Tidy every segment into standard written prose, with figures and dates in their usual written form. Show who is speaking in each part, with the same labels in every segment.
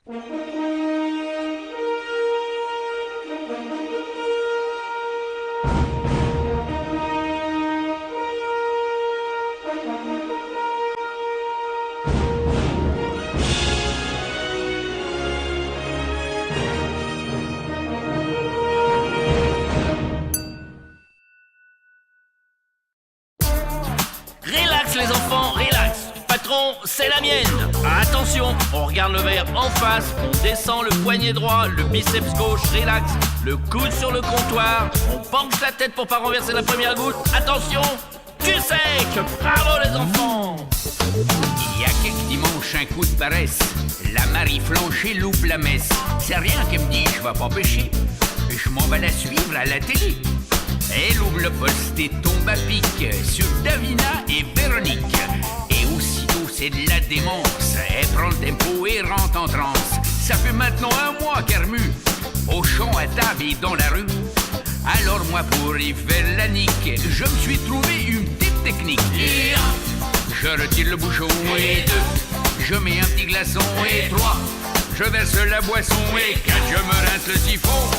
Speaker 1: Relax les enfants, relax. Patron, c'est la mienne. Attention, on regarde le verre en face, on descend le poignet droit, le biceps gauche, relax, le coude sur le comptoir, on penche la tête pour pas renverser la première goutte. Attention, cul sec. Bravo les enfants.
Speaker 2: Il y a quelques dimanches, un coup de paresse, la Marie flanchée loupe la messe. C'est rien qu'elle me dit, je vais pas pêcher, je m'en vais la suivre à la télé. Elle ouvre le poste et tombe à pic sur Davina et Véronique. Et aussitôt c'est de la démence, elle prend le tempo et rentre en transe. Ça fait maintenant un mois qu'elle remue, au champ, à table et dans la rue. Alors moi pour y faire la nique, je me suis trouvé une petite technique. Et je retire le bouchon et 2, je mets un petit glaçon et 3, je verse la boisson et 4, je me rince le siphon.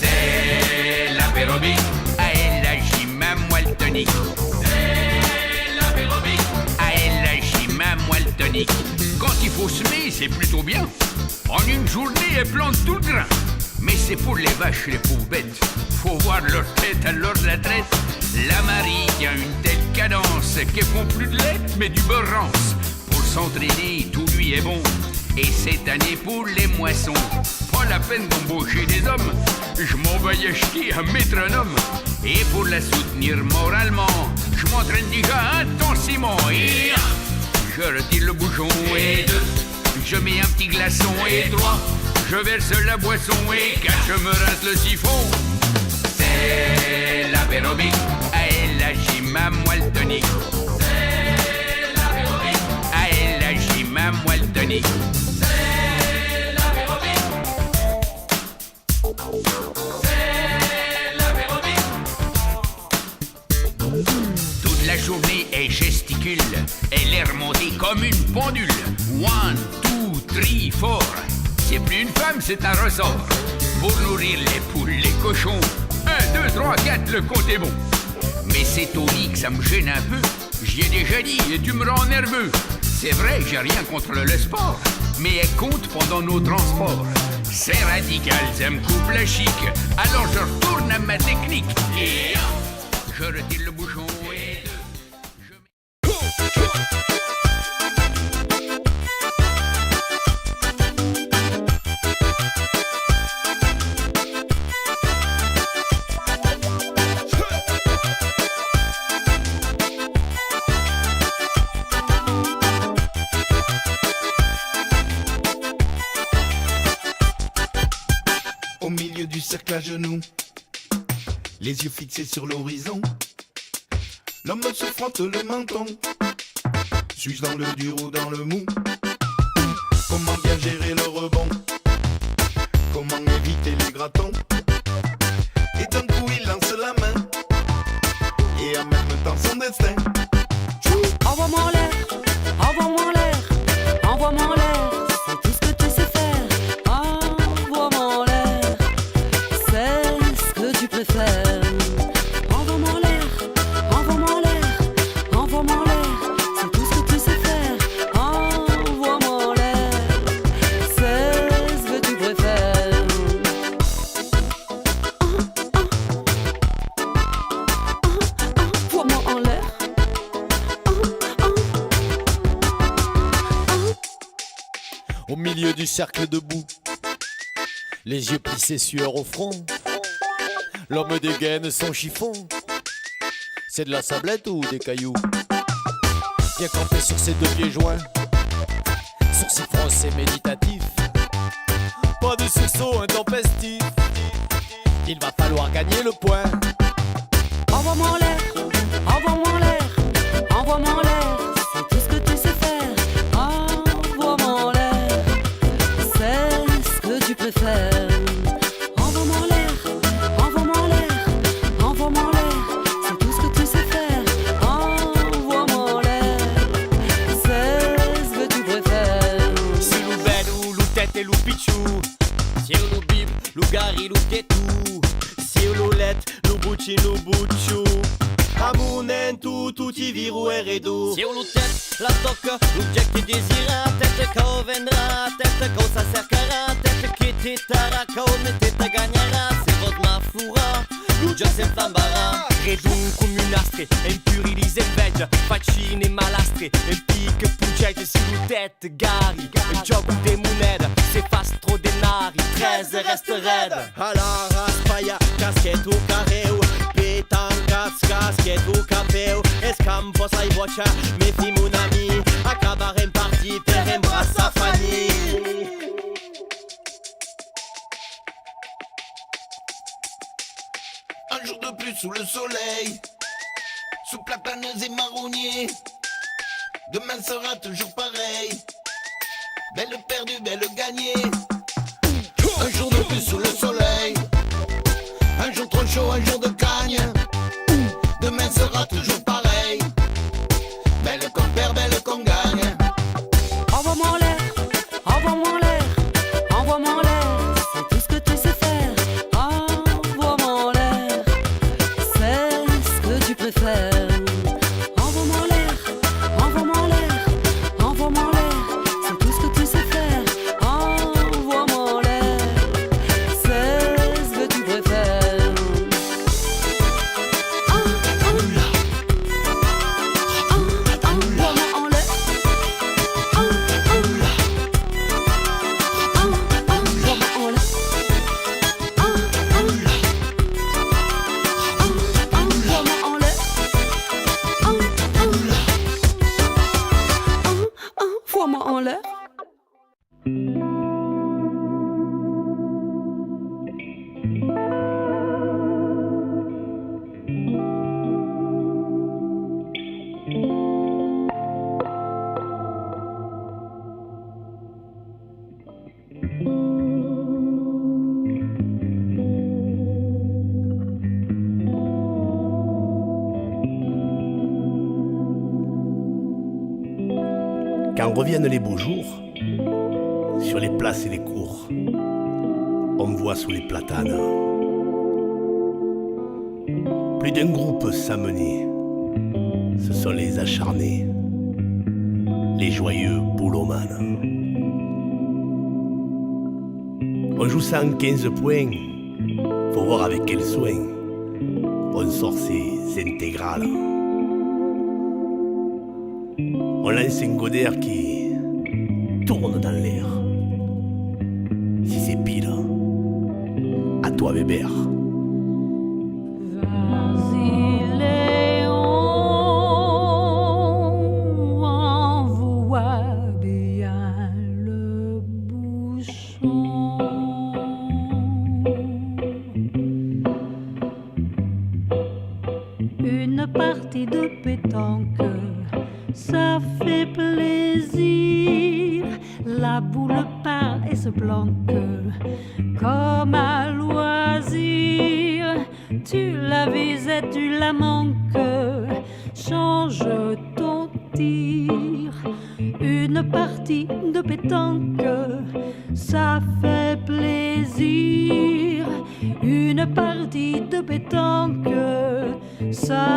Speaker 2: C'est l'apérobic, à elle agit ma moelle tonique. C'est l'apérobic, à elle agit ma moelle tonique. Quand il faut semer, c'est plutôt bien. En une journée, elle plante tout le grain. Mais c'est pour les vaches, les pauvres bêtes. Faut voir leur tête à l'heure de la traite. La Marie tient une telle cadence qu'elle font plus de lait, mais du beurre rance. Pour s'entraîner, tout lui est bon. Et cette année pour les moissons, pas la peine d'embaucher des hommes. Je m'en vais y acheter un métronome. Et pour la soutenir moralement, je m'entraîne déjà intensément. Et je retire le bouchon et 2, je mets un petit glaçon et 3, je verse la boisson et 4, je me rince le siphon. C'est l'apérobic, à elle agit ma moelle tonique. C'est l'apérobic, à elle agit ma moelle tonique. C'est l'apérobic, c'est l'apérobic. Toute la journée elle gesticule, elle est remontée comme une pendule. 1, 2, 3, 4. C'est plus une femme, c'est un ressort. Pour nourrir les poules, les cochons. 1, 2, 3, 4, le compte est bon. Mais c'est au lit que ça me gêne un peu. J'y ai déjà dit et tu me rends nerveux. C'est vrai, j'ai rien contre le sport, mais elle compte pendant nos transports. C'est radical, ça me coupe la chic. Alors je retourne à ma technique. Et je retire le bouchon et 2, je mets...
Speaker 3: Au milieu du cercle à genoux, les yeux fixés sur l'horizon, l'homme se frotte le menton. Suis-je dans le dur ou dans le mou? Comment bien gérer le rebond? Comment éviter les gratons? Et d'un coup il lance la main, et en même temps son destin.
Speaker 4: Envoie-moi en l'air, envoie-moi en l'air, envoie-moi en l'air, c'est tout ce que tu sais faire. Envoie-moi en l'air, c'est ce que tu préfères. Envoie-moi en l'air, envoie-moi en l'air, envoie-moi en l'air, c'est tout ce que tu sais faire. Envoie-moi en l'air, c'est ce que tu préfères. Envoie-moi en l'air.
Speaker 5: Au milieu du cercle debout, les yeux plissés, sueur au front, l'homme dégaine son chiffon. C'est de la sablette ou des cailloux? Bien campé sur ses 2 pieds joints, sourcils froncés méditatifs, pas de sursaut intempestif, il va falloir gagner le point.
Speaker 4: Envoie-moi en l'air, envoie-moi en l'air, envoie-moi en l'air, c'est tout ce que tu sais faire. Envoie-moi en l'air, c'est ce que tu préfères. Envoie-moi en l'air, envoie-moi en l'air, envoie-moi en l'air, c'est tout ce que tu sais faire. Envoie-moi en l'air, c'est ce que tu préfères.
Speaker 5: Si l'ou belle ou l'ou tête
Speaker 6: et Loupichou. Sir Lou Bib, Lou Gary, Lou Ketou. Sir Loulette, Lou Bouchi, Lou Bouchou. Amounen tout, tout y virou et redou. Sir Lou Tête, la toque, Lou Jack qui désira. Tête quand vendra, tête quand ça cercara. Tête qui t'étara, quand t'éta gagnera. C'est votre mafoura, Lou Jack s'enflambara. Redou comunastre, impurilisé veg. Faccine et malastre, un pique puncette. Sir Lou Tête, Gary, un job des monèdes. C'est fast trop denari, 13 reste raide. À la raspaya, casquette ou carreu. Pétangas, casquette ou capeu. Escampo, sai bocha, mes filles mon ami. Acabar en partie, per embrasse sa famille.
Speaker 3: Un jour de plus sous le soleil, sous platanes et marronniers. Demain sera toujours pareil. Belle perdue, belle gagnée. Un jour de plus sous le soleil, un jour trop chaud, un jour de cagne. Demain sera toujours pareil. Belle qu'on perd, belle qu'on gagne.
Speaker 4: Envoie-moi en l'air, envoie-moi en l'air, envoie-moi en l'air, c'est tout ce que tu sais faire. Envoie-moi en l'air, c'est ce que tu préfères. Envoie-moi en l'air, envoie-moi en l'air, envoie-moi en l'air, c'est tout ce que tu sais faire. Envoie-moi en l'air, c'est ce que tu préfères. Envoie-moi en l'air. Envoie-moi en l'air.
Speaker 7: Quand reviennent les beaux jours, sur les places et les cours, on me voit sous les platanes. Plus d'un groupe s'amener, ce sont les acharnés, les joyeux boulomanes. On joue ça en 15 points, faut voir avec quel soin on sort ces intégrales. On lance un godaire qui tourne dans l'air. Si c'est pile, à toi Bébert.
Speaker 8: Vas-y Léon, envoie bien le bouchon. Une partie de pétanque, ça fait plaisir. La boule part et se planque comme à loisir. Tu la visais, tu la manques. Change ton tir. Une partie de pétanque, ça fait plaisir. Une partie de pétanque, ça